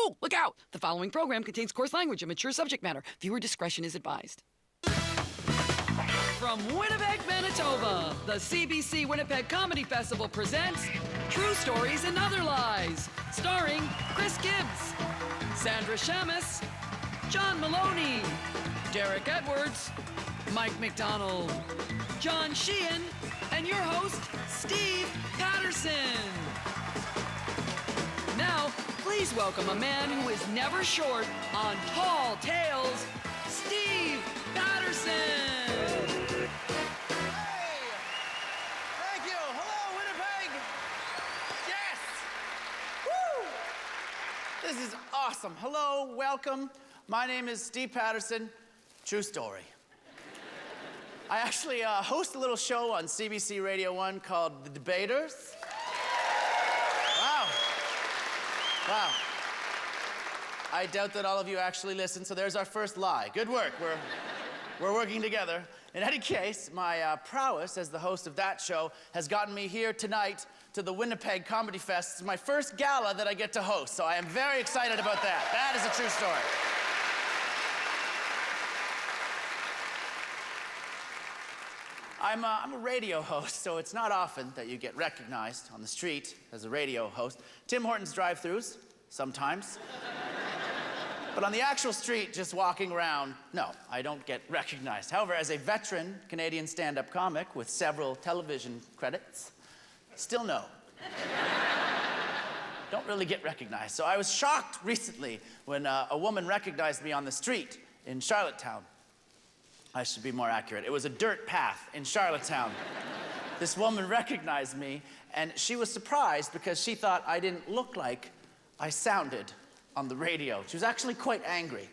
Oh, look out! The following program contains coarse language and mature subject matter. Viewer discretion is advised. From Winnipeg, Manitoba, the CBC Winnipeg Comedy Festival presents True Stories and Other Lies, starring Chris Gibbs, Sandra Shamas, John Maloney, Derek Edwards, Mike McDonald, John Sheehan, and your host, Steve Patterson. Now, please welcome a man who is never short on tall tales, Steve Patterson. Hey! Thank you. Hello, Winnipeg. Yes. Woo! This is awesome. Hello, welcome. My name is Steve Patterson. True story. I actually host a little show on CBC Radio 1 called The Debaters. Wow. I doubt that all of you actually listen, so there's our first lie. Good work. We're working together. In any case, my prowess as the host of that show has gotten me here tonight to the Winnipeg Comedy Fest. It's my first gala that I get to host, so I am very excited about that. That is a true story. I'm a radio host, so it's not often that you get recognized on the street as a radio host. Tim Hortons drive-thrus, sometimes. But on the actual street, just walking around, no, I don't get recognized. However, as a veteran Canadian stand-up comic with several television credits, still no. Don't really get recognized. So I was shocked recently when a woman recognized me on the street in Charlottetown. I should be more accurate. It was a dirt path in Charlottetown. This woman recognized me, and she was surprised because she thought I didn't look like I sounded on the radio. She was actually quite angry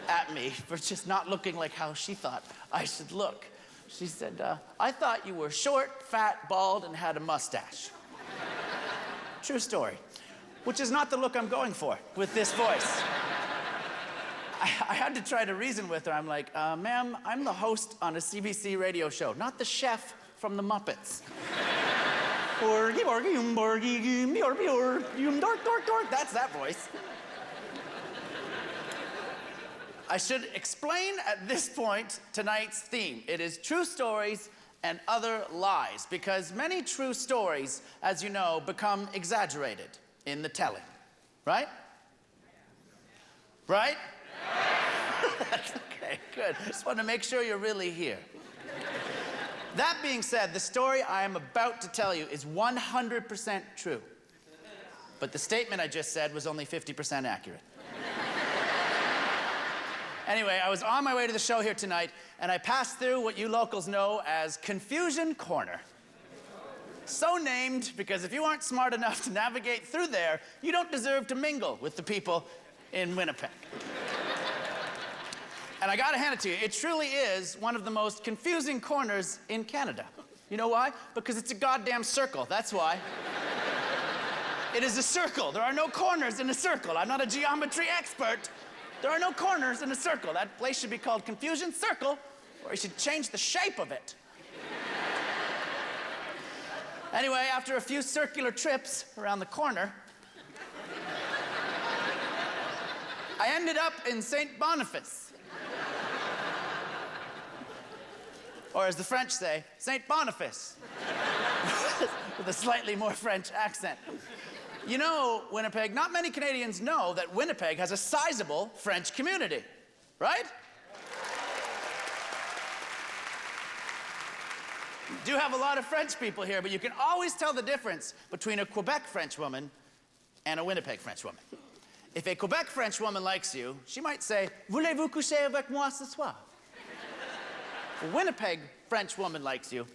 at me for just not looking like how she thought I should look. She said, I thought you were short, fat, bald, and had a mustache. True story. Which is not the look I'm going for with this voice. I had to try to reason with her. I'm like, ma'am, I'm the host on a CBC radio show, not the chef from the Muppets. That's that voice. I should explain at this point tonight's theme. It is true stories and other lies, because many true stories, as you know, become exaggerated in the telling. Right? Right? That's okay, good. Just want to make sure you're really here. That being said, the story I am about to tell you is 100% true. But the statement I just said was only 50% accurate. Anyway, I was on my way to the show here tonight, and I passed through what you locals know as Confusion Corner. So named because if you aren't smart enough to navigate through there, you don't deserve to mingle with the people in Winnipeg. And I gotta hand it to you, it truly is one of the most confusing corners in Canada. You know why? Because it's a goddamn circle, that's why. It is a circle. There are no corners in a circle. I'm not a geometry expert. There are no corners in a circle. That place should be called Confusion Circle, or you should change the shape of it. Anyway, after a few circular trips around the corner, I ended up in St. Boniface. Or as the French say, St. Boniface. With a slightly more French accent. You know, Winnipeg, not many Canadians know that Winnipeg has a sizable French community, right? We do have a lot of French people here, but you can always tell the difference between a Quebec French woman and a Winnipeg French woman. If a Quebec French woman likes you, she might say, "Voulez-vous coucher avec moi ce soir?" If a Winnipeg French woman likes you,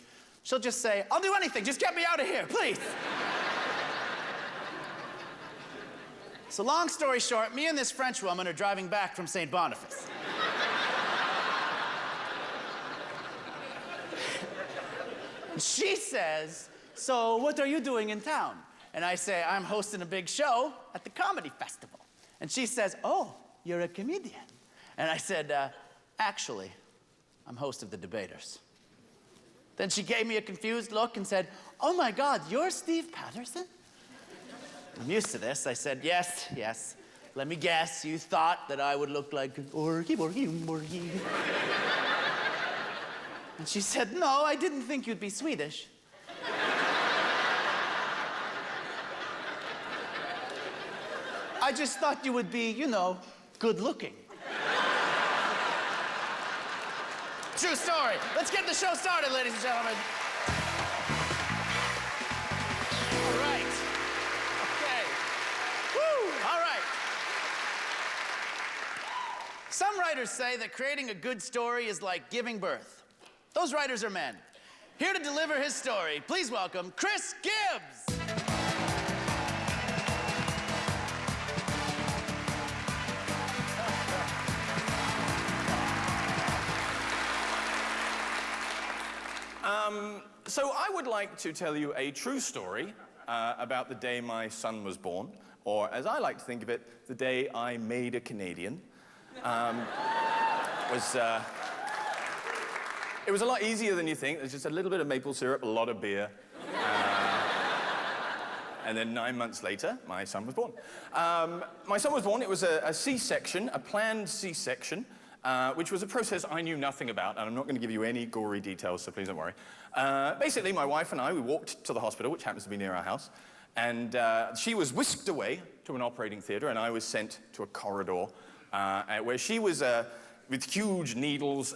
she'll just say, "I'll do anything, just get me out of here, please." So long story short, me and this French woman are driving back from St. Boniface. And she says, "So what are you doing in town?" And I say, "I'm hosting a big show at the Comedy Festival." And she says, "Oh, you're a comedian." And I said, "Actually, I'm host of The Debaters." Then she gave me a confused look and said, "Oh my God, you're Steve Patterson?" I'm used to this. I said, yes, yes. Let me guess, you thought that I would look like Orky, Borky, Borky. And she said, no, I didn't think you'd be Swedish. I just thought you would be, you know, good looking. True story. Let's get the show started, ladies and gentlemen. All right. Okay. Woo! All right. Some writers say that creating a good story is like giving birth. Those writers are men. Here to deliver his story, please welcome Chris Gibbs. So I would like to tell you a true story about the day my son was born, or as I like to think of it, the day I made a Canadian. It was a lot easier than you think. There's just a little bit of maple syrup, a lot of beer. And then 9 months later, my son was born. My son was born, it was a C-section, a planned C-section, which was a process I knew nothing about, and I'm not going to give you any gory details, so please don't worry. Basically, my wife and I, we walked to the hospital, which happens to be near our house, and she was whisked away to an operating theater, and I was sent to a corridor where she was with huge needles,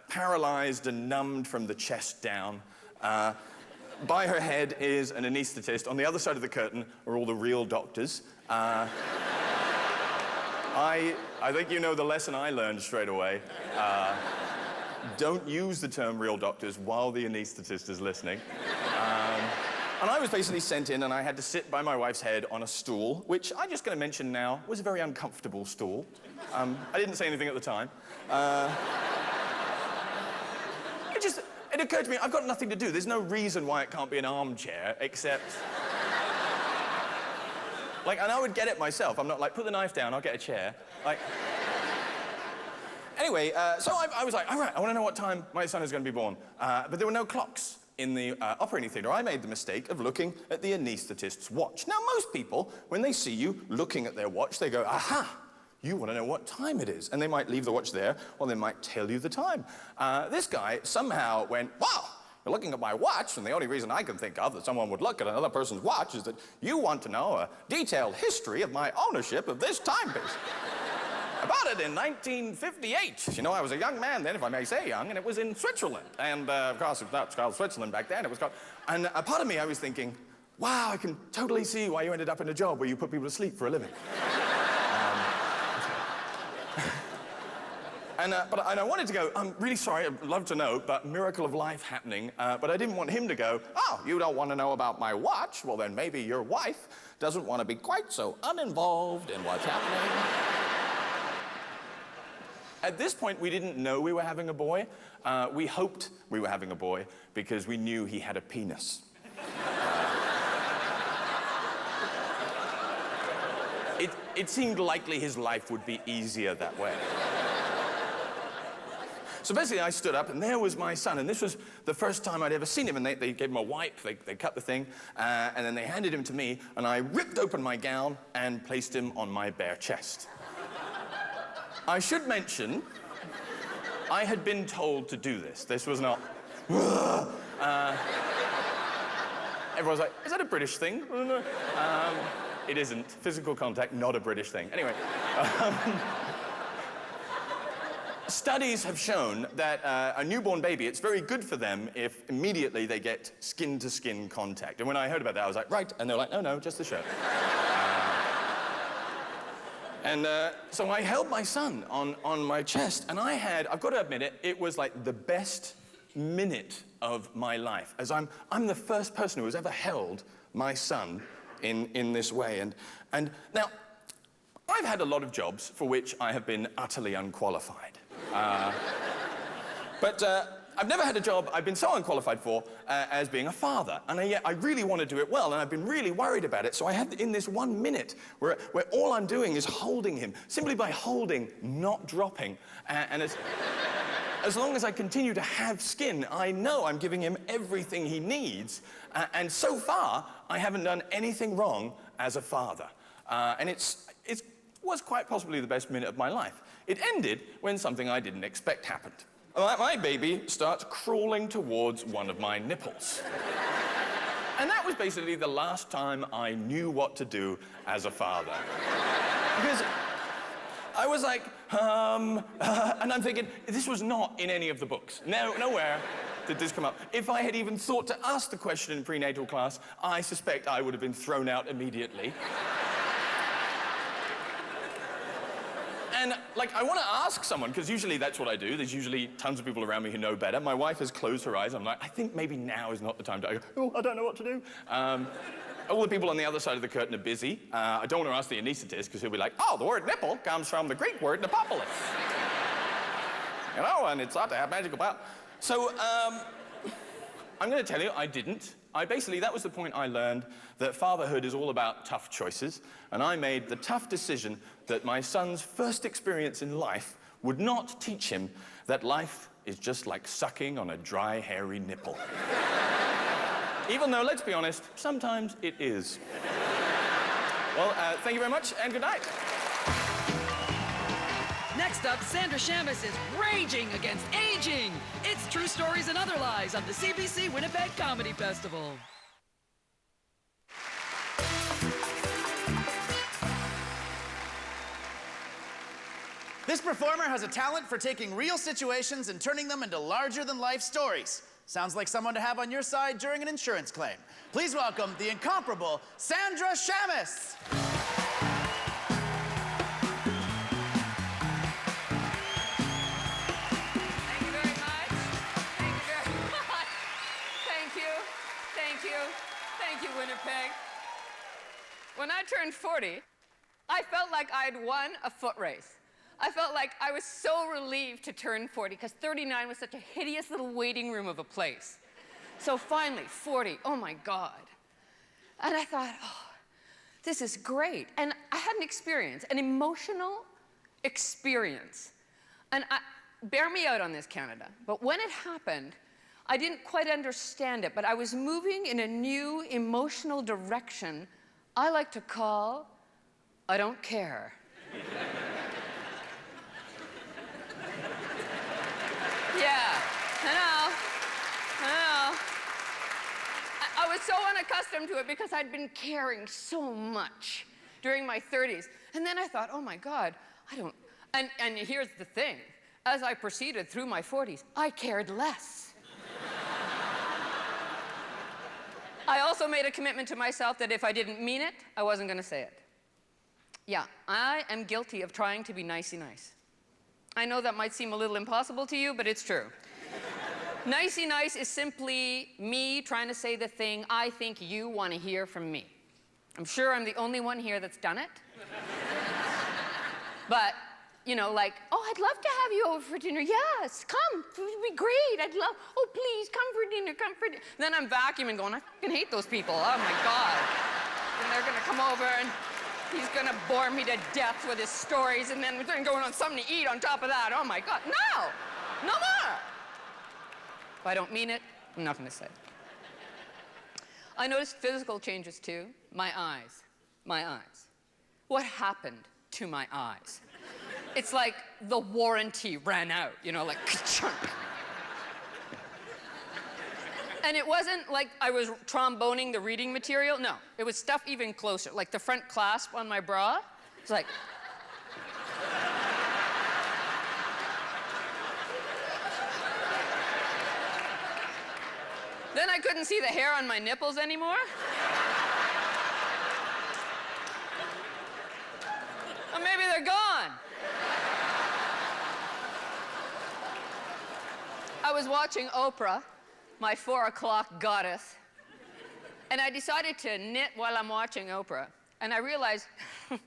paralyzed and numbed from the chest down. By her head is an anesthetist. On the other side of the curtain are all the real doctors. I think you know the lesson I learned straight away. Don't use the term real doctors while the anesthetist is listening. And I was basically sent in, and I had to sit by my wife's head on a stool, which I'm just going to mention now was a very uncomfortable stool. I didn't say anything at the time. It occurred to me, I've got nothing to do. There's no reason why it can't be an armchair, except... Like, and I would get it myself. I'm not like, put the knife down, I'll get a chair. Like... Anyway, so I was like, all right, I want to know what time my son is going to be born. But there were no clocks in the operating theater. I made the mistake of looking at the anesthetist's watch. Now, most people, when they see you looking at their watch, they go, aha, you want to know what time it is. And they might leave the watch there, or they might tell you the time. This guy somehow went, wow, you're looking at my watch, and the only reason I can think of that someone would look at another person's watch is that you want to know a detailed history of my ownership of this timepiece. About it in 1958. You know, I was a young man then, if I may say young, and it was in Switzerland. And, of course, that was called Switzerland back then. It was called... And a part of me, I was thinking, wow, I can totally see why you ended up in a job where you put people to sleep for a living. And I wanted to go, I'm really sorry, I'd love to know, but miracle of life happening. But I didn't want him to go, oh, you don't want to know about my watch? Well, then maybe your wife doesn't want to be quite so uninvolved in what's happening. At this point, we didn't know we were having a boy. We hoped we were having a boy because we knew he had a penis. It seemed likely his life would be easier that way. So basically, I stood up, and there was my son, and this was the first time I'd ever seen him, and they gave him a wipe, they cut the thing, and then they handed him to me, and I ripped open my gown and placed him on my bare chest. I should mention, I had been told to do this. This was not... everyone's like, is that a British thing? It isn't. Physical contact, not a British thing. Anyway. Studies have shown that a newborn baby, it's very good for them if immediately they get skin-to-skin contact. And when I heard about that, I was like, right. And they're like, no, just the shirt. So I held my son on my chest, and I've got to admit it was like the best minute of my life, as I'm the first person who has ever held my son in this way. And now, I've had a lot of jobs for which I have been utterly unqualified. But I've never had a job I've been so unqualified for as being a father. And yet I really want to do it well, and I've been really worried about it. So I had in this 1 minute where all I'm doing is holding him, simply by holding, not dropping. And as long as I continue to have skin, I know I'm giving him everything he needs. And so far, I haven't done anything wrong as a father. And it was quite possibly the best minute of my life. It ended when something I didn't expect happened. My baby starts crawling towards one of my nipples. And that was basically the last time I knew what to do as a father. Because I was like, and I'm thinking, this was not in any of the books. Nowhere did this come up. If I had even thought to ask the question in prenatal class, I suspect I would have been thrown out immediately. And, like, I want to ask someone, because usually that's what I do. There's usually tons of people around me who know better. My wife has closed her eyes. I'm like, I think maybe now is not the time to go, oh, I don't know what to do. All the people on the other side of the curtain are busy. I don't want to ask the anaesthetist, because he'll be like, oh, the word nipple comes from the Greek word nepopolis. You know, and it's thought to have magical power. So, I'm going to tell you, I didn't. Basically, that was the point I learned, that fatherhood is all about tough choices, and I made the tough decision that my son's first experience in life would not teach him that life is just like sucking on a dry, hairy nipple. Even though, let's be honest, sometimes it is. Well, thank you very much, and good night. Next up, Sandra Shamas is raging against aging. It's True Stories and Other Lies on the CBC Winnipeg Comedy Festival. This performer has a talent for taking real situations and turning them into larger-than-life stories. Sounds like someone to have on your side during an insurance claim. Please welcome the incomparable Sandra Shamas. Thank you, Winnipeg. When I turned 40, I felt like I'd won a foot race. I felt like I was so relieved to turn 40, because 39 was such a hideous little waiting room of a place. So finally, 40, oh my God. And I thought, oh, this is great. And I had an emotional experience. And bear me out on this, Canada, but when it happened, I didn't quite understand it, but I was moving in a new emotional direction I like to call, I don't care. Yeah, I know. I was so unaccustomed to it because I'd been caring so much during my 30s. And then I thought, oh my God, and here's the thing. As I proceeded through my 40s, I cared less. I also made a commitment to myself that if I didn't mean it, I wasn't going to say it. Yeah, I am guilty of trying to be nicey nice. I know that might seem a little impossible to you, but it's true. Nicey nice is simply me trying to say the thing I think you want to hear from me. I'm sure I'm the only one here that's done it. But, you know, like, oh, I'd love to have you over for dinner. Yes, come, it would be great. Oh, please, come for dinner, come for dinner. Then I'm vacuuming going, I fucking hate those people. Oh my God. And they're gonna come over and he's gonna bore me to death with his stories, and then we're going on something to eat on top of that. Oh my God, no more. If I don't mean it, I'm not gonna say it. I noticed physical changes too. My eyes. What happened to my eyes? It's like the warranty ran out, you know, like ka-chunk. And it wasn't like I was tromboning the reading material. No, it was stuff even closer, like the front clasp on my bra. It's like... Then I couldn't see the hair on my nipples anymore. Or maybe they're gone. I was watching Oprah, my 4 o'clock goddess, and I decided to knit while I'm watching Oprah. And I realized if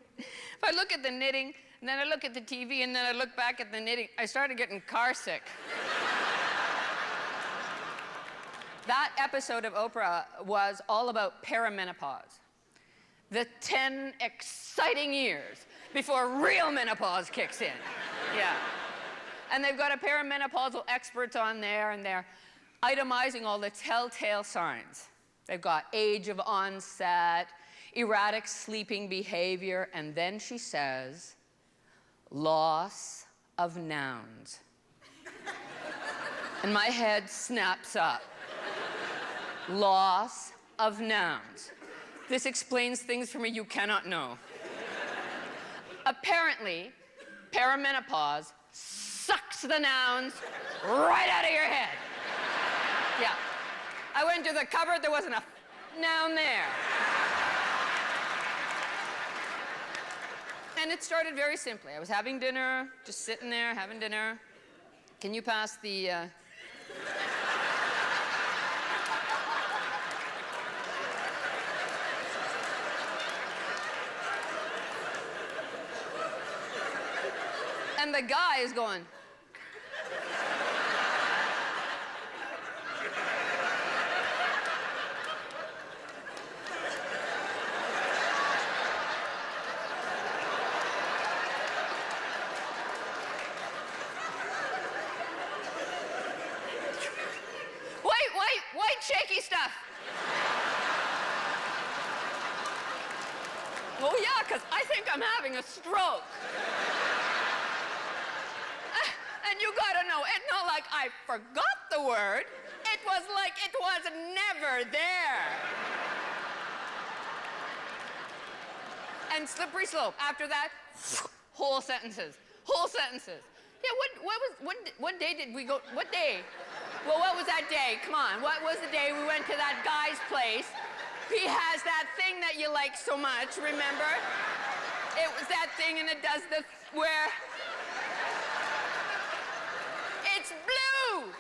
I look at the knitting, and then I look at the TV, and then I look back at the knitting, I started getting car sick. That episode of Oprah was all about perimenopause. The 10 exciting years before real menopause kicks in. Yeah. And they've got a perimenopausal experts on there, and they're itemizing all the telltale signs. They've got age of onset, erratic sleeping behavior, and then she says, loss of nouns. And my head snaps up. Loss of nouns. This explains things for me you cannot know. Apparently, perimenopause sucks the nouns right out of your head. Yeah. I went to the cupboard, there wasn't a noun there. And it started very simply. I was having dinner, just sitting there, having dinner. Can you pass the, And the guy is going. White shaky stuff. Oh yeah, because I think I'm having a stroke. And you gotta know, it's not like I forgot the word. It was like it was never there. And slippery slope. After that, whole sentences. Whole sentences. Yeah, what day did we go, what day? Well, what was that day? Come on, what was the day we went to that guy's place? He has that thing that you like so much, remember? It was that thing and it does the, where? It's blue!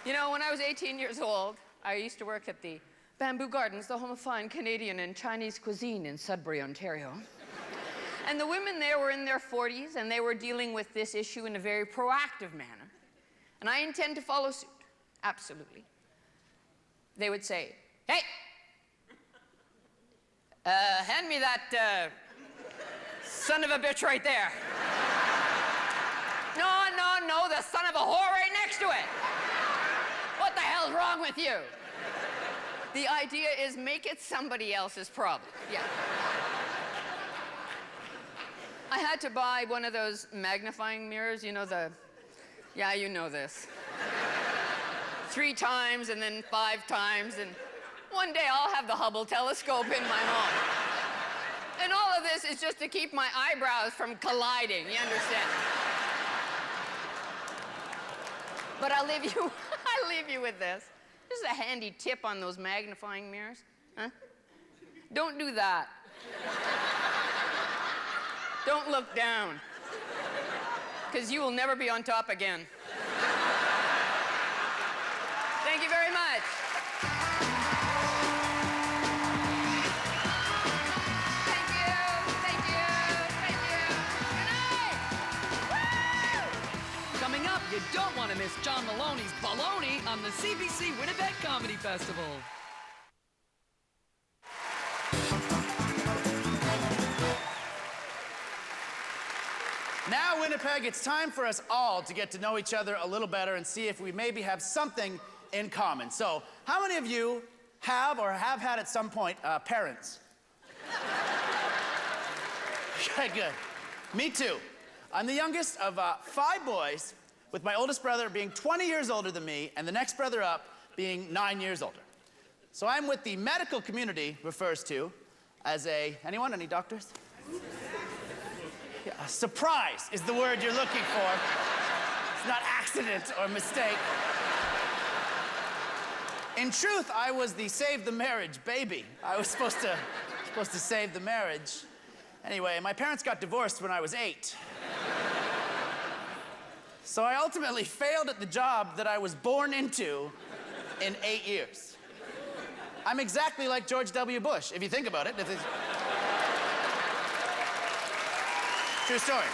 You know, when I was 18 years old, I used to work at the Bamboo Gardens, the home of fine Canadian and Chinese cuisine in Sudbury, Ontario. And the women there were in their 40s, and they were dealing with this issue in a very proactive manner. And I intend to follow suit, absolutely. They would say, hey, hand me that son of a bitch right there. No, the son of a whore right next to it. What the hell's wrong with you? The idea is make it somebody else's problem. Yeah. I had to buy one of those magnifying mirrors, you know, yeah, you know this. 3 times and then 5 times, and one day I'll have the Hubble telescope in my home. And all of this is just to keep my eyebrows from colliding, you understand? But I'll leave you with this. This is a handy tip on those magnifying mirrors, huh? Don't do that. Don't look down, because you will never be on top again. Thank you very much. Thank you. Good night. Woo! Coming up, you don't want to miss John Maloney's Baloney on the CBC Winnipeg Comedy Festival. Now, Winnipeg, it's time for us all to get to know each other a little better and see if we maybe have something in common. So, how many of you have or have had at some point parents? Okay, good. Me too. I'm the youngest of 5 boys, with my oldest brother being 20 years older than me, and the next brother up being 9 years older. So I'm what the medical community refers to as anyone? Any doctors? Yeah, surprise is the word you're looking for. It's not accident or mistake. In truth, I was the save the marriage baby. I was supposed to save the marriage. Anyway, my parents got divorced when I was 8. So I ultimately failed at the job that I was born into in 8 years. I'm exactly like George W. Bush, if you think about it. True story.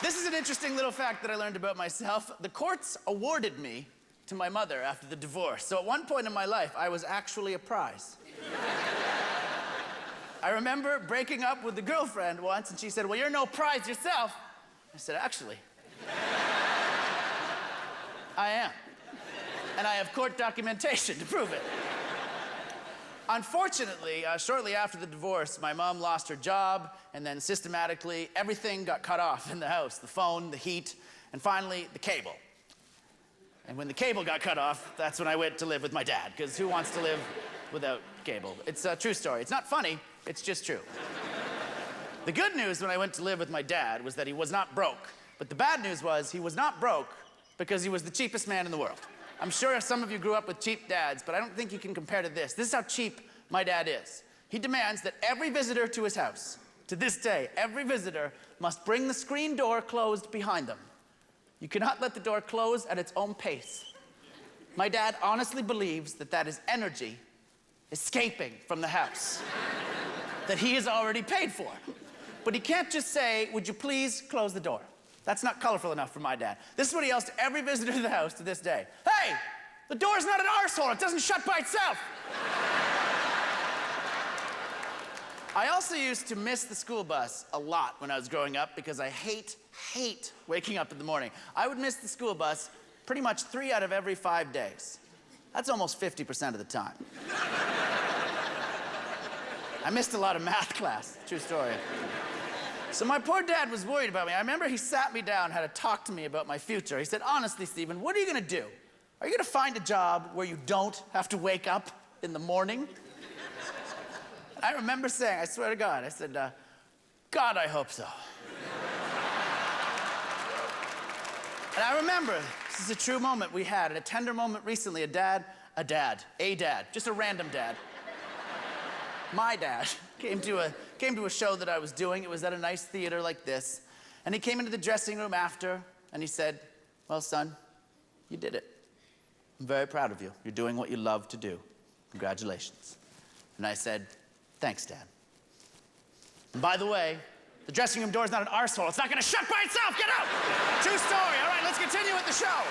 This is an interesting little fact that I learned about myself. The courts awarded me to my mother after the divorce. So at one point in my life, I was actually a prize. I remember breaking up with the girlfriend once, and she said, well, you're no prize yourself. I said, actually, I am. And I have court documentation to prove it. Unfortunately, shortly after the divorce, my mom lost her job, and then systematically, everything got cut off in the house. The phone, the heat, and finally, the cable. And when the cable got cut off, that's when I went to live with my dad, because who wants to live without cable? It's a true story. It's not funny, it's just true. The good news when I went to live with my dad was that he was not broke. But the bad news was he was not broke because he was the cheapest man in the world. I'm sure some of you grew up with cheap dads, but I don't think you can compare to this. This is how cheap my dad is. He demands that every visitor to his house, to this day, every visitor must bring the screen door closed behind them. You cannot let the door close at its own pace. My dad honestly believes that that is energy escaping from the house that he has already paid for. But he can't just say, would you please close the door? That's not colorful enough for my dad. This is what he yells to every visitor to the house to this day. Hey, the door's not an arsehole. It doesn't shut by itself. I also used to miss the school bus a lot when I was growing up because I hate waking up in the morning. I would miss the school bus pretty much 3 out of every 5 days. That's almost 50% of the time. I missed a lot of math class, true story. So my poor dad was worried about me. I remember he sat me down, had to talk to me about my future. He said, honestly, Stephen, what are you gonna do? Are you gonna find a job where you don't have to wake up in the morning? And I remember saying, I swear to God, I said, God, I hope so. And I remember, this is a true moment we had, a tender moment recently, a dad, just a random dad. My dad came to a show that I was doing. It was at a nice theater like this. And he came into the dressing room after, and he said, well, son, you did it. I'm very proud of you. You're doing what you love to do. Congratulations. And I said, thanks, Dad. And by the way, the dressing room door is not an arsehole. It's not gonna shut by itself. Get out! True story. All right, let's continue with the show.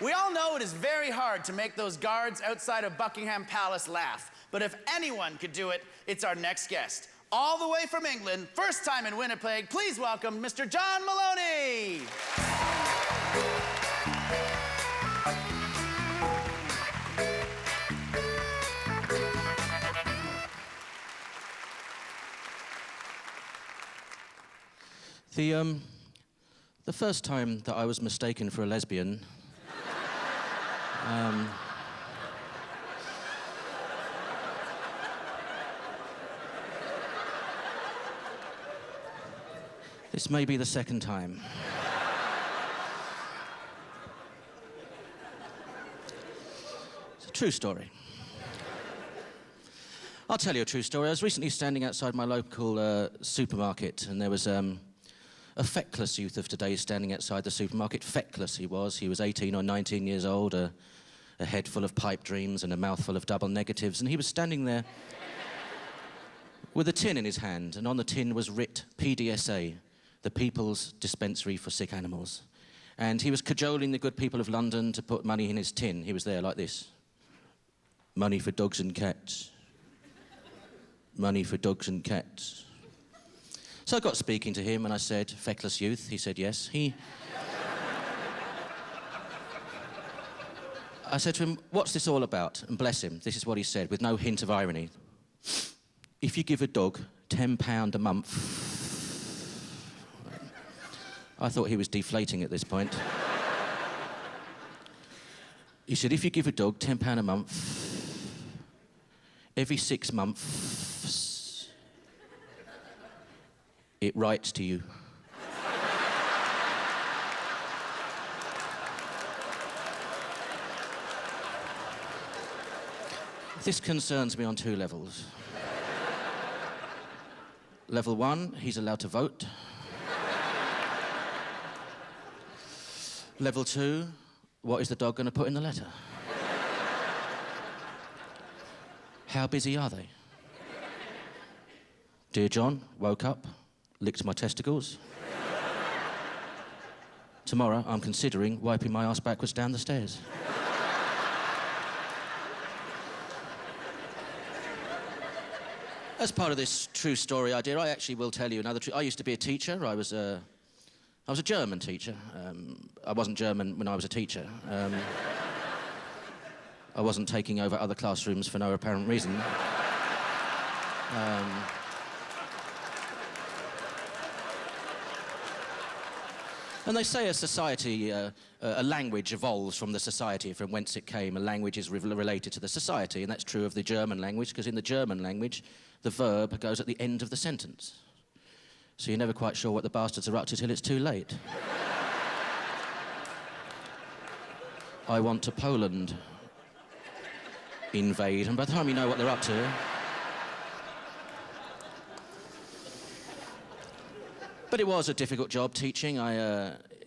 We all know it is very hard to make those guards outside of Buckingham Palace laugh. But if anyone could do it, it's our next guest. All the way from England, first time in Winnipeg, please welcome Mr. John Maloney. The first time that I was mistaken for a lesbian, this may be the second time. It's a true story. I'll tell you a true story. I was recently standing outside my local supermarket, and there was a feckless youth of today standing outside the supermarket. Feckless he was. He was 18 or 19 years old, a head full of pipe dreams and a mouth full of double negatives, and he was standing there with a tin in his hand, and on the tin was writ PDSA, the People's Dispensary for Sick Animals. And he was cajoling the good people of London to put money in his tin. He was there like this. Money for dogs and cats. Money for dogs and cats. So I got speaking to him and I said, feckless youth. He said yes. I said to him, what's this all about? And bless him, this is what he said with no hint of irony. If you give a dog £10 a month... I thought he was deflating at this point. He said, if you give a dog £10 a month, every 6 months, it writes to you. This concerns me on 2 levels. Level 1, he's allowed to vote. Level 2, what is the dog going to put in the letter? How busy are they? Dear John, woke up, licked my testicles. Tomorrow, I'm considering wiping my ass backwards down the stairs. As part of this true story idea, I actually will tell you another I used to be a teacher. I was a German teacher. I wasn't German when I was a teacher. I wasn't taking over other classrooms for no apparent reason. And they say a society, a language evolves from the society from whence it came. A language is related to the society, and that's true of the German language, because in the German language, the verb goes at the end of the sentence. So you're never quite sure what the bastards are up to till it's too late. I want to Poland invade, and by the time you know what they're up to... But it was a difficult job teaching.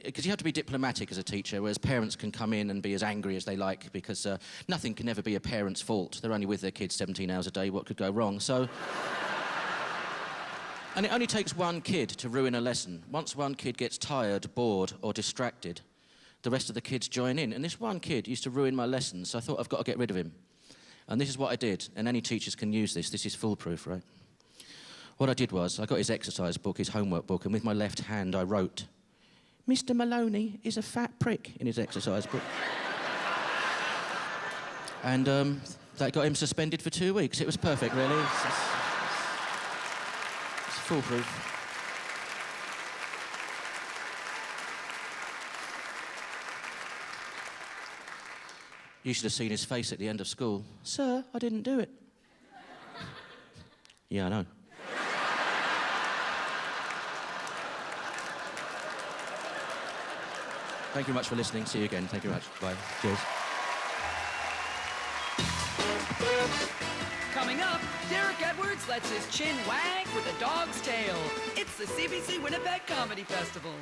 Because you have to be diplomatic as a teacher, whereas parents can come in and be as angry as they like, because nothing can ever be a parent's fault. They're only with their kids 17 hours a day. What could go wrong? So, and it only takes one kid to ruin a lesson. Once one kid gets tired, bored, or distracted, the rest of the kids join in. And this one kid used to ruin my lessons, so I thought I've got to get rid of him. And this is what I did. And any teachers can use this. This is foolproof, right? What I did was, I got his exercise book, his homework book, and with my left hand I wrote, "Mr. Maloney is a fat prick," in his exercise book. And that got him suspended for 2 weeks. It was perfect, really. It's foolproof. You should have seen his face at the end of school. "Sir, I didn't do it." Yeah, I know. Thank you very much for listening. See you again. Thank you very much. Bye. Cheers. Coming up, Derek Edwards lets his chin wag with a dog's tail. It's the CBC Winnipeg Comedy Festival.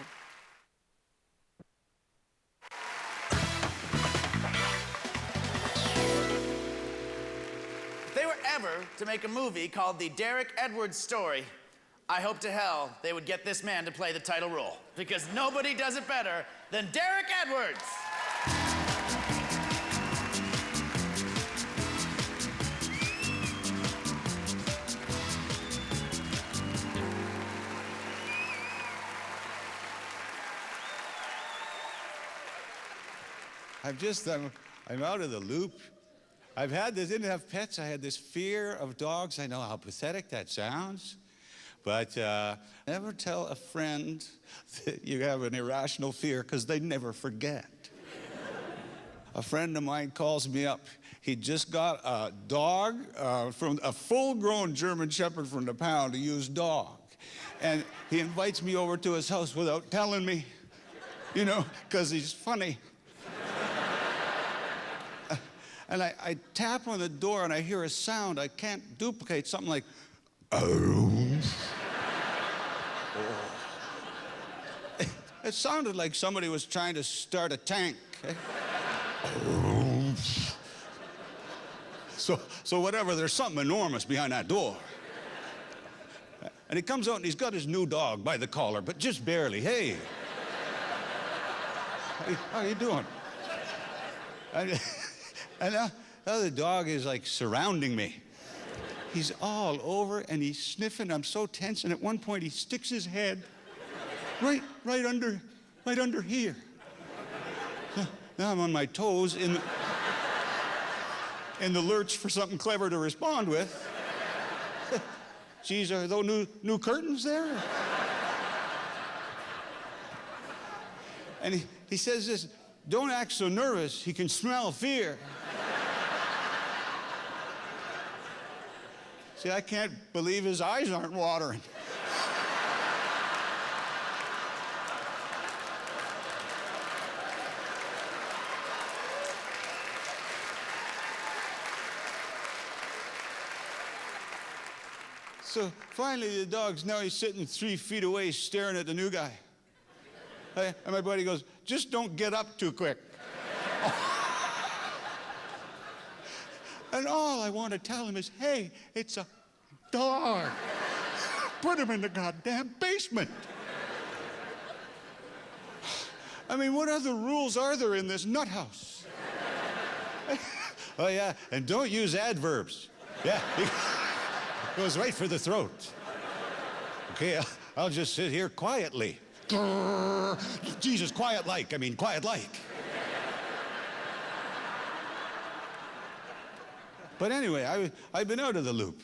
If they were ever to make a movie called The Derek Edwards Story, I hope to hell they would get this man to play the title role, because nobody does it better than Derek Edwards. I'm out of the loop. Didn't have pets. I had this fear of dogs. I know how pathetic that sounds. But never tell a friend that you have an irrational fear, because they never forget. A friend of mine calls me up. He just got a dog from a full-grown German Shepherd from the pound, a used dog. And he invites me over to his house without telling me, you know, because he's funny. And I tap on the door and I hear a sound I can't duplicate, something like, "Oh." It sounded like somebody was trying to start a tank. So whatever, there's something enormous behind that door. And he comes out and he's got his new dog by the collar, but just barely. "Hey, how you doing?" And now the dog is like surrounding me. He's all over and he's sniffing. I'm so tense, and at one point he sticks his head right under here. Now I'm on my toes in the lurch for something clever to respond with. "Geez, are those new curtains there?" And he says this, "Don't act so nervous. He can smell fear." See, I can't believe his eyes aren't watering. So finally the dog's now he's sitting 3 feet away staring at the new guy. And my buddy goes, "Just don't get up too quick." And all I want to tell him is, "Hey, it's a dog. Put him in the goddamn basement." I mean, what other rules are there in this nut house? Oh, yeah, and don't use adverbs. Yeah. Goes right for the throat. Okay, I'll just sit here quietly. Jesus, quiet like. But anyway, I've been out of the loop.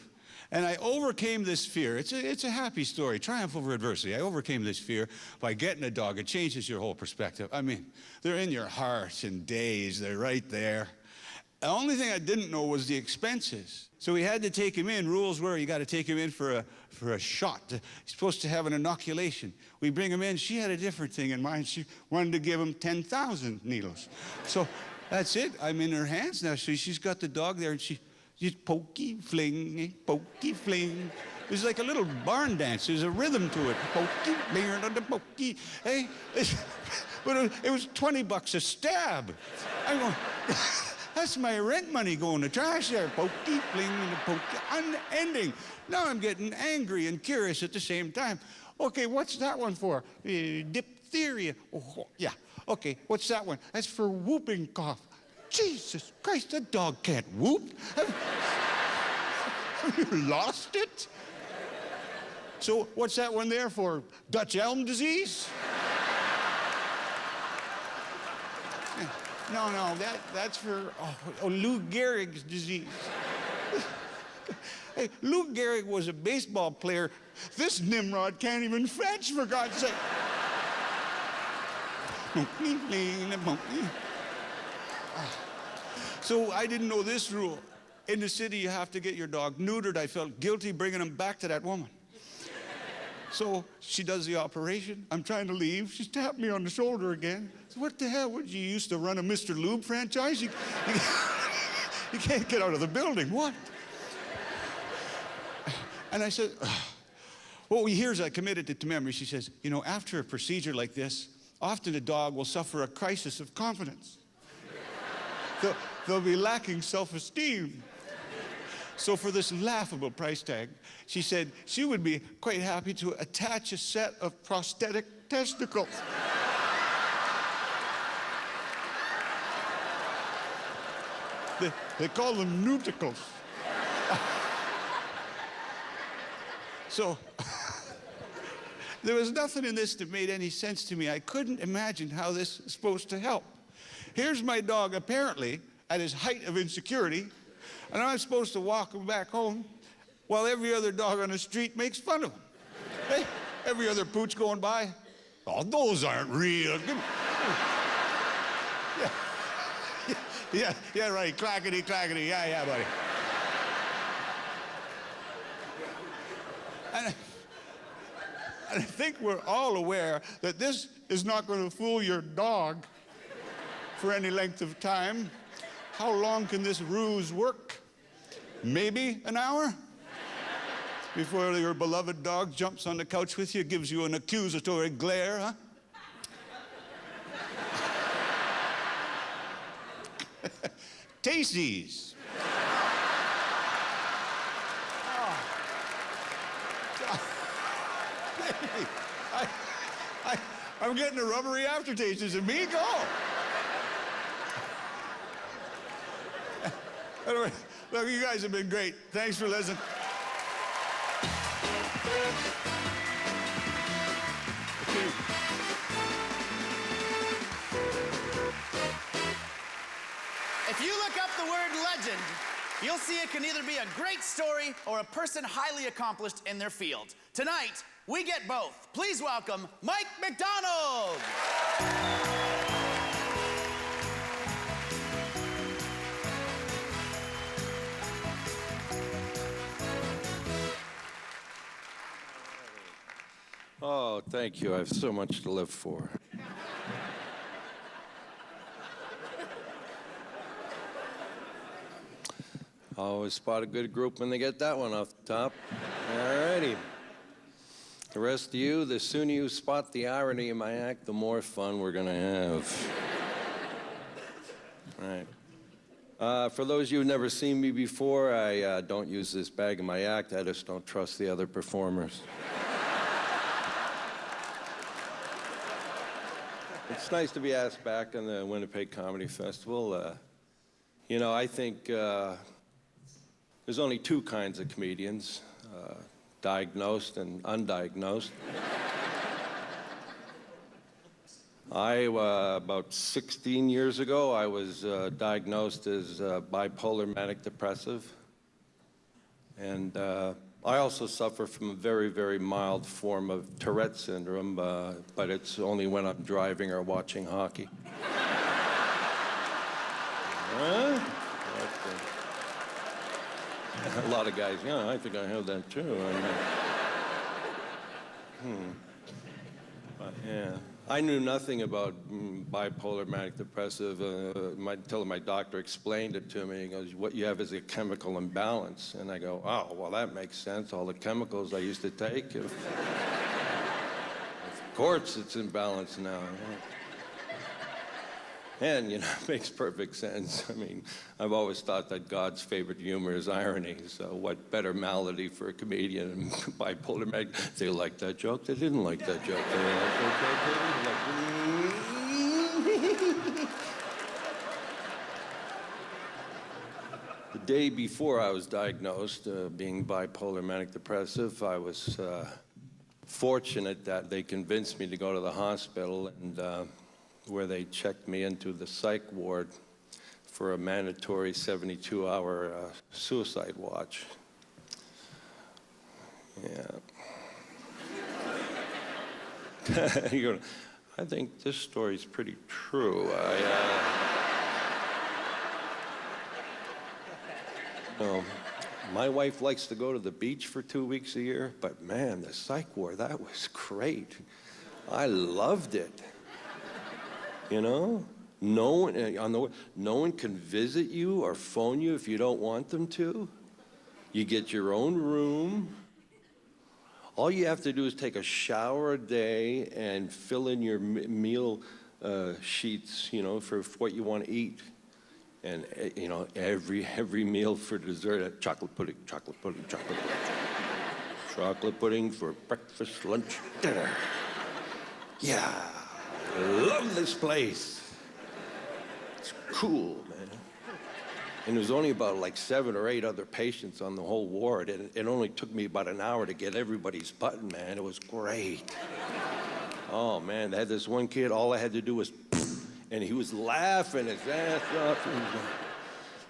And I overcame this fear. It's a happy story, triumph over adversity. I overcame this fear by getting a dog. It changes your whole perspective. I mean, they're in your heart in days. They're right there. The only thing I didn't know was the expenses. So we had to take him in. Rules were you got to take him in for a shot. He's supposed to have an inoculation. We bring him in. She had a different thing in mind. She wanted to give him 10,000 needles. So that's it. I'm in her hands now. So she's got the dog there, and she's pokey, fling, pokey, fling. It's like a little barn dance. There's a rhythm to it. Pokey, fling, pokey. Hey, but it was $20 a stab. I'm going, that's my rent money going to trash there. Pokey, fling, pokey, unending. Now I'm getting angry and curious at the same time. Okay, what's that one for? Diphtheria. Oh, yeah. Okay, what's that one? That's for whooping cough. Jesus Christ, the dog can't whoop. Have you lost it? So what's that one there for? Dutch elm disease? No, that's for Lou Gehrig's disease. Hey, Lou Gehrig was a baseball player. This Nimrod can't even fetch, for God's sake. So I didn't know this rule. In the city, you have to get your dog neutered. I felt guilty bringing him back to that woman. So she does the operation. I'm trying to leave. She's tapped me on the shoulder again. So what the hell? What, you used to run a Mr. Lube franchise? You can't get out of the building. What? And I said, well, here's I committed it to memory. She says, you know, after a procedure like this, often a dog will suffer a crisis of confidence. They'll be lacking self-esteem. So for this laughable price tag, she said she would be quite happy to attach a set of prosthetic testicles. They call them newticles. So there was nothing in this that made any sense to me. I couldn't imagine how this is supposed to help. Here's my dog, apparently, at his height of insecurity, and I'm supposed to walk him back home while every other dog on the street makes fun of him. Hey, every other pooch going by, oh, those aren't real. Yeah, right, clackety, clackety, yeah, buddy. And I think we're all aware that this is not going to fool your dog for any length of time. How long can this ruse work? Maybe an hour? Before your beloved dog jumps on the couch with you, gives you an accusatory glare, huh? Tasties. I'm getting a rubbery aftertaste. Is it me? Go. Anyway, look, you guys have been great. Thanks for listening. If you look up the word legend, you'll see it can either be a great story or a person highly accomplished in their field. Tonight, we get both. Please welcome Mike McDonald. Oh, thank you. I have so much to live for. Always spot a good group when they get that one off the top. All righty. The rest of you, the sooner you spot the irony in my act, the more fun we're gonna have. All right. For those of you who've never seen me before, I don't use this bag in my act. I just don't trust the other performers. It's nice to be asked back on the Winnipeg Comedy Festival. You know, I think there's only two kinds of comedians. diagnosed and undiagnosed. About 16 years ago, I was diagnosed as bipolar manic depressive. And I also suffer from a very, very mild form of Tourette syndrome, but it's only when I'm driving or watching hockey. Huh? A lot of guys, yeah, I think I have that too. But yeah. I knew nothing about bipolar manic depressive until my doctor explained it to me. He goes, what you have is a chemical imbalance. And I go, oh, well, that makes sense. All the chemicals I used to take. Of course it's imbalanced now. And, it makes perfect sense. I mean, I've always thought that God's favorite humor is irony. So what better malady for a comedian than bipolar manic? They liked that joke. They didn't like that joke. They liked that joke. They didn't like The day before I was diagnosed, being bipolar manic depressive, I was fortunate that they convinced me to go to the hospital and where they checked me into the Psych ward for a mandatory 72-hour suicide watch. Yeah. I think this story's pretty true. My wife likes to go to the beach for 2 weeks a year, but man, the Psych ward, that was great. I loved it. No one can visit you or phone you if you don't want them to. You get your own room. All you have to do is take a shower a day and fill in your meal sheets, for what you want to eat. And, every meal for dessert, chocolate pudding, chocolate pudding, chocolate pudding. Chocolate pudding for breakfast, lunch, dinner. Yeah. I love this place. It's cool, man. And there was only about 7 or 8 other patients on the whole ward, and it only took me about an hour to get everybody's button, man. It was great. Oh, man, they had this one kid, all I had to do was, and he was laughing his ass off.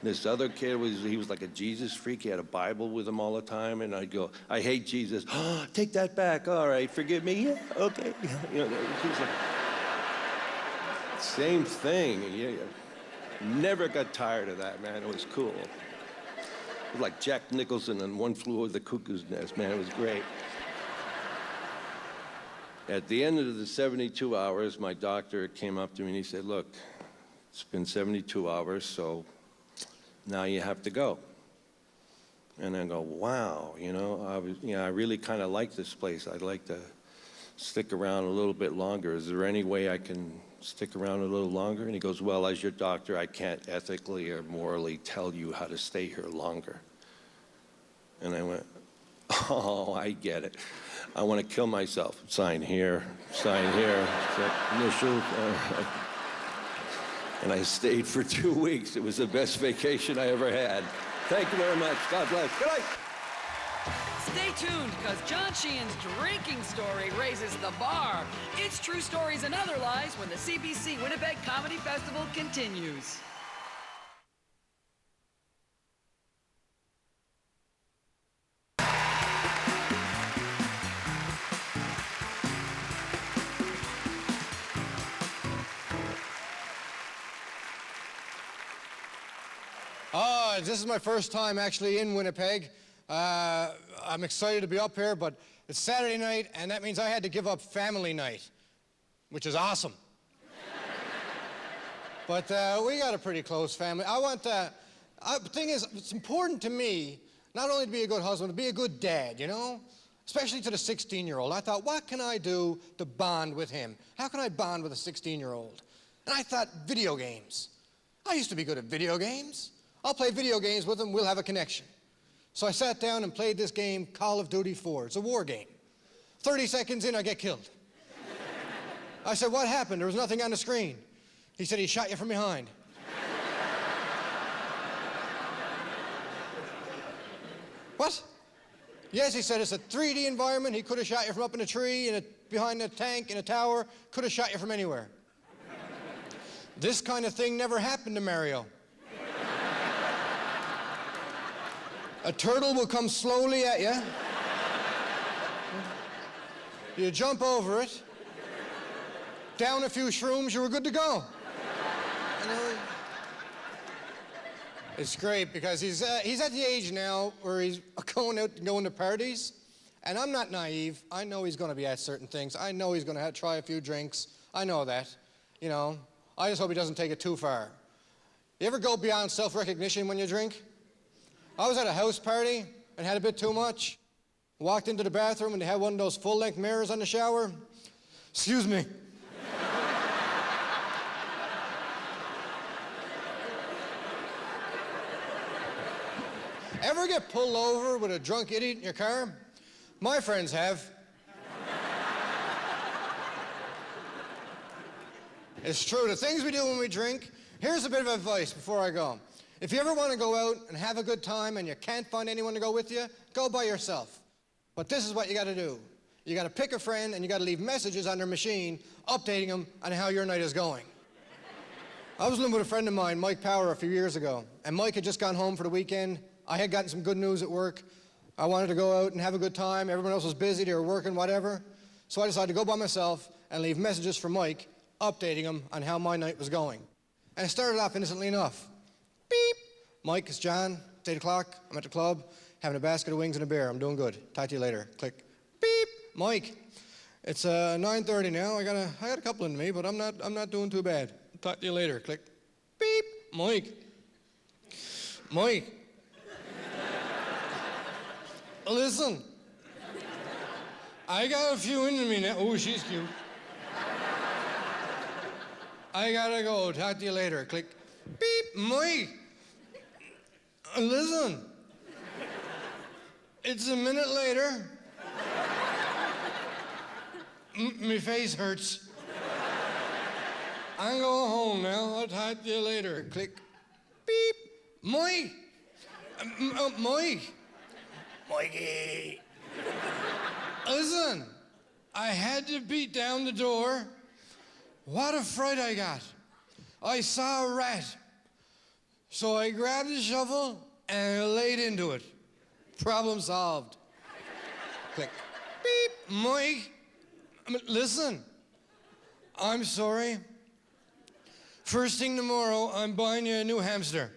This other kid, he was like a Jesus freak. He had a Bible with him all the time, and I'd go, I hate Jesus. Oh, take that back. All right, forgive me. Yeah, okay. He was like, same thing. Yeah. Never got tired of that, man. It was cool. It was like Jack Nicholson and One Flew Over the Cuckoo's Nest, man. It was great. At the end of the 72 hours, my doctor came up to me and he said, look, it's been 72 hours, so now you have to go. And I go, wow, I really kind of like this place. I'd like to stick around a little bit longer. Is there any way I can stick around a little longer? And he goes, well, as your doctor, I can't ethically or morally tell you how to stay here longer. And I went, oh, I get it. I want to kill myself. Sign here, initial. And I stayed for 2 weeks. It was the best vacation I ever had. Thank you very much. God bless. Good night. Stay tuned, because John Sheehan's drinking story raises the bar. It's True Stories and Other Lies when the CBC Winnipeg Comedy Festival continues. This is my first time actually in Winnipeg. I'm excited to be up here, but it's Saturday night, and that means I had to give up family night, which is awesome. But we got a pretty close family. The thing is, it's important to me not only to be a good husband, to be a good dad, especially to the 16-year-old. I thought, what can I do to bond with him? How can I bond with a 16-year-old? And I thought, video games. I used to be good at video games. I'll play video games with him, we'll have a connection. So I sat down and played this game, Call of Duty 4. It's a war game. 30 seconds in, I get killed. I said, what happened? There was nothing on the screen. He said, he shot you from behind. What? Yes, he said it's a 3D environment. He could have shot you from up in a tree, behind a tank, in a tower. Could have shot you from anywhere. This kind of thing never happened to Mario. A turtle will come slowly at you. You jump over it. Down a few shrooms, you were good to go. You know? It's great because he's at the age now where he's going out and going to parties, and I'm not naive. I know he's going to be at certain things. I know he's going to try a few drinks. I know that, you know. I just hope he doesn't take it too far. You ever go beyond self-recognition when you drink? I was at a house party and had a bit too much. Walked into the bathroom and they had one of those full-length mirrors on the shower. Excuse me. Ever get pulled over with a drunk idiot in your car? My friends have. It's true, the things we do when we drink. Here's a bit of advice before I go. If you ever want to go out and have a good time and you can't find anyone to go with you, go by yourself. But this is what you got to do. You got to pick a friend and you got to leave messages on their machine updating them on how your night is going. I was living with a friend of mine, Mike Power, a few years ago, and Mike had just gone home for the weekend. I had gotten some good news at work. I wanted to go out and have a good time. Everyone else was busy, they were working, whatever. So I decided to go by myself and leave messages for Mike, updating him on how my night was going. And it started off innocently enough. Beep. Mike, it's John, it's 8 o'clock, I'm at the club, having a basket of wings and a beer. I'm doing good. Talk to you later. Click. Beep. Mike, it's 9:30 now. I got a couple in me, but I'm not doing too bad. Talk to you later. Click. Beep. Mike. Mike. Listen. I got a few into me now. Oh, she's cute. I gotta go. Talk to you later. Click. Beep. Mike. Listen. It's a minute later. My face hurts. I'm going home now. I'll talk to you later. Click. Beep. Mike. Mike. Mikey. Listen. I had to beat down the door. What a fright I got. I saw a rat. So I grabbed the shovel and I laid into it. Problem solved. Click. Beep. Mike. Listen. I'm sorry. First thing tomorrow, I'm buying you a new hamster.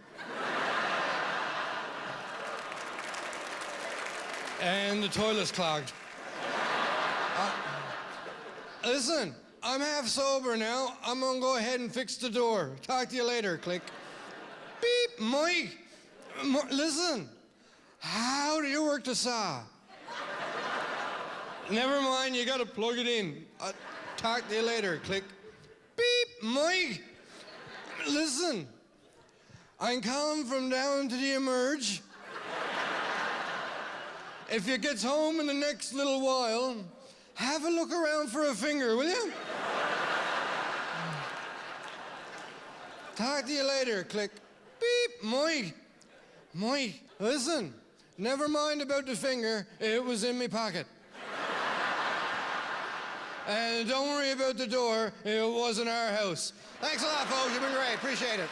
And the toilet's clogged. Listen, I'm half sober now. I'm gonna go ahead and fix the door. Talk to you later. Click. Beep. Mike. Listen. How do you work the saw? Never mind, you gotta plug it in. Talk to you later. Click. Beep. Mike. Listen. I'm calling from down to the emerge. If you gets home in the next little while, have a look around for a finger, will you? Talk to you later. Click. Beep. Mike. Mike. Listen. Never mind about the finger. It was in my pocket. And don't worry about the door. It wasn't our house. Thanks a lot, folks. You've been great. Appreciate it.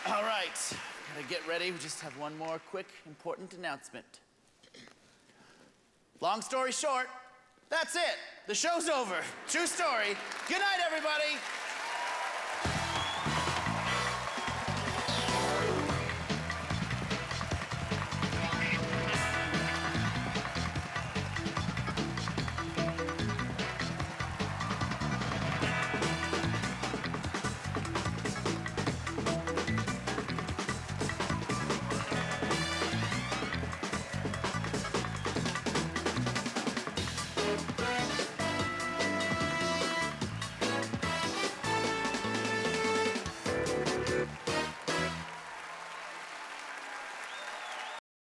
All right, gotta get ready. We just have one more quick, important announcement. Long story short, that's it. The show's over. True story. Good night, everybody.